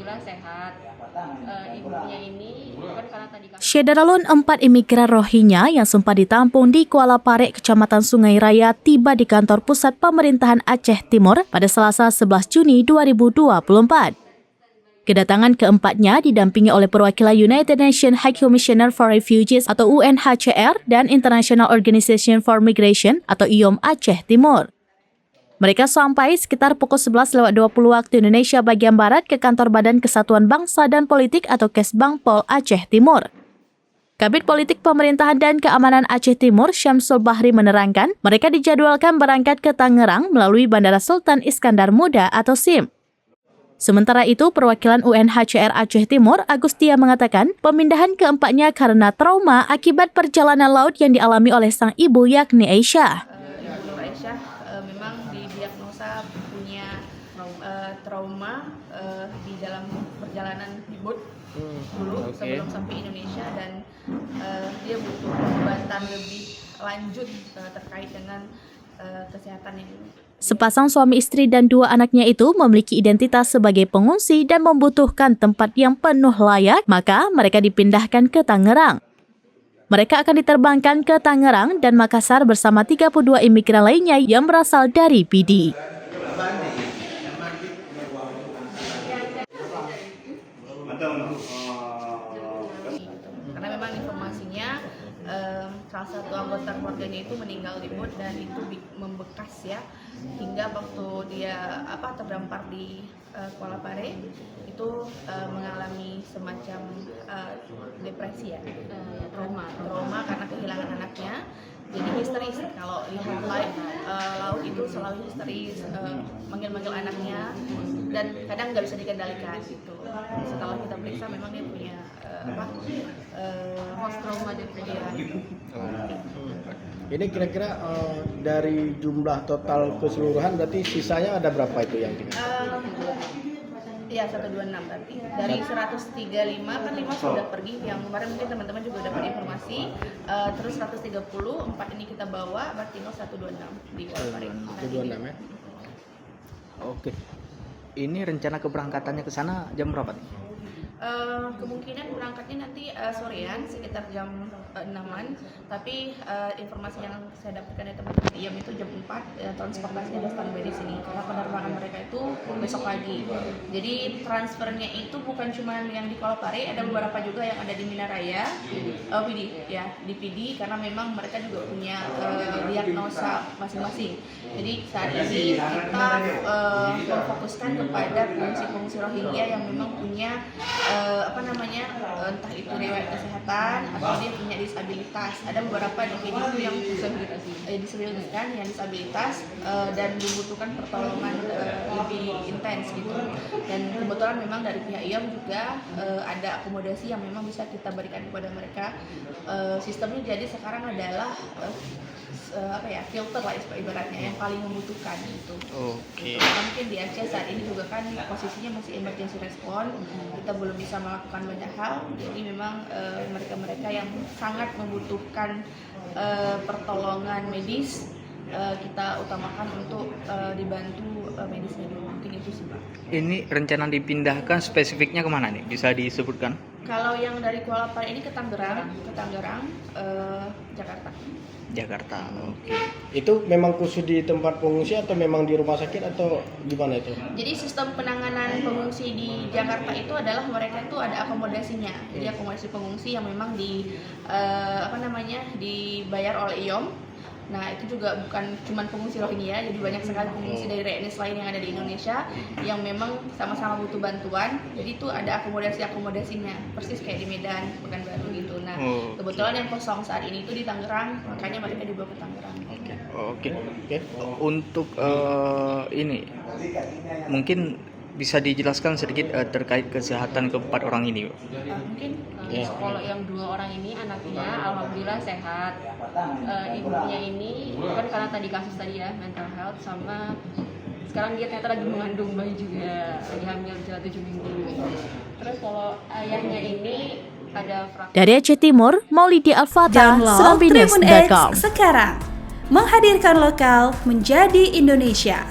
alhamdulillah sehat. Ibunya ini kan karena tadi Syedaralun 4 imigran Rohingya yang sempat ditampung di Kuala Parek, Kecamatan Sungai Raya, tiba di kantor pusat pemerintahan Aceh Timur pada Selasa 11 Juni 2024. Kedatangan keempatnya didampingi oleh perwakilan United Nations High Commissioner for Refugees atau UNHCR dan International Organization for Migration atau IOM Aceh Timur. Mereka sampai sekitar pukul 11.20 waktu Indonesia bagian Barat ke kantor Badan Kesatuan Bangsa dan Politik atau Kesbangpol Aceh Timur. Kabid Politik Pemerintahan dan Keamanan Aceh Timur, Syamsul Bahri menerangkan, mereka dijadwalkan berangkat ke Tangerang melalui Bandara Sultan Iskandar Muda atau SIM. Sementara itu, perwakilan UNHCR Aceh Timur, Agustia, mengatakan pemindahan keempatnya karena trauma akibat perjalanan laut yang dialami oleh sang ibu yakni Aisyah. Ibu Nur Aisyah memang didiagnosa punya trauma di dalam perjalanan di boat dulu sebelum sampai Indonesia, dan dia butuh pengobatan lebih lanjut terkait dengan kesehatan ini. Sepasang suami istri dan 2 anaknya itu memiliki identitas sebagai pengungsi dan membutuhkan tempat yang penuh layak, maka mereka dipindahkan ke Tangerang. Mereka akan diterbangkan ke Tangerang dan Makassar bersama 32 imigran lainnya yang berasal dari PD. Karena memang informasinya salah satu anggota keluarganya itu meninggal di boat dan itu membekas ya, hingga waktu dia terdampar di Kuala Parek itu mengalami semacam depresi ya, trauma karena kehilangan anaknya. Jadi histeris, kalau lihat live laut itu selalu histeris, manggil-manggil anaknya dan kadang nggak bisa dikendalikan gitu. Setelah kita periksa memang dia punya post trauma depresi. Ini kira-kira dari jumlah total keseluruhan berarti sisanya ada berapa itu yang tinggal? Iya 126 berarti. Dari 135 kan 5 sudah pergi, yang kemarin mungkin teman-teman juga dapat informasi. Terus 130, 4 ini kita bawa, berarti tinggal 126 di Kuala Parek. 126 ya. Oke. Ini rencana keberangkatannya ke sana jam berapa nih? Kemungkinan berangkatnya nanti sorean sekitar jam 6-an, tapi informasi yang saya dapatkan dari teman-teman IOM itu jam 4 transportasinya sudah standby di sini karena penerbangan mereka itu besok pagi. Jadi transfernya itu bukan cuma yang di Kuala Parek, ada beberapa juga yang ada di Minaraya, PD ya, di PD, karena memang mereka juga punya diagnosa masing-masing. Jadi saat ini kita memfokuskan kepada pengungsi-pengungsi Rohingya yang memang punya entah itu riwayat kesehatan atau dia punya disabilitas. Ada beberapa di PD itu yang disabilitas dan membutuhkan pertolongan lebih intens gitu. Dan kebetulan memang dari pihak IOM juga ada akomodasi yang memang bisa kita berikan kepada mereka. Sistemnya jadi sekarang adalah filter lah ibaratnya yang paling membutuhkan gitu. Oke. Karena mungkin di Aceh saat ini juga kan posisinya masih emergency response, kita belum bisa melakukan banyak hal, jadi memang mereka-mereka yang sangat membutuhkan pertolongan medis kita utamakan untuk dibantu medisnya dulu. Mungkin itu sih Pak. Ini rencana dipindahkan spesifiknya kemana nih? Bisa disebutkan? Kalau yang dari Kuala Parek ini ke Tangerang, Jakarta. Oke. Itu memang khusus di tempat pengungsi atau memang di rumah sakit atau gimana itu? Jadi sistem penanganan pengungsi di Jakarta itu adalah mereka itu ada akomodasinya. Jadi akomodasi pengungsi yang memang dibayar oleh IOM. Nah itu juga bukan cuma pengungsi Rohingya, jadi banyak sekali pengungsi dari etnis lain yang ada di Indonesia yang memang sama-sama butuh bantuan. Jadi itu ada akomodasinya, persis kayak di Medan, Pekanbaru gitu. Nah kebetulan yang kosong saat ini itu di Tangerang, makanya mereka dibawa ke Tangerang. Oke. Untuk ini mungkin bisa dijelaskan sedikit terkait kesehatan keempat orang ini? Mungkin kalau yang 2 orang ini anaknya alhamdulillah sehat. Ibunya ini kan karena tadi kasus tadi ya, mental health, sama sekarang dia ternyata lagi mengandung bayi juga, lagi hamil jalan 7 minggu. Terus kalau ayahnya ini ada Dari Aceh Timur, Maulidi Al-Fatah, Download Tribun X serambinews.com. sekarang, menghadirkan lokal menjadi Indonesia.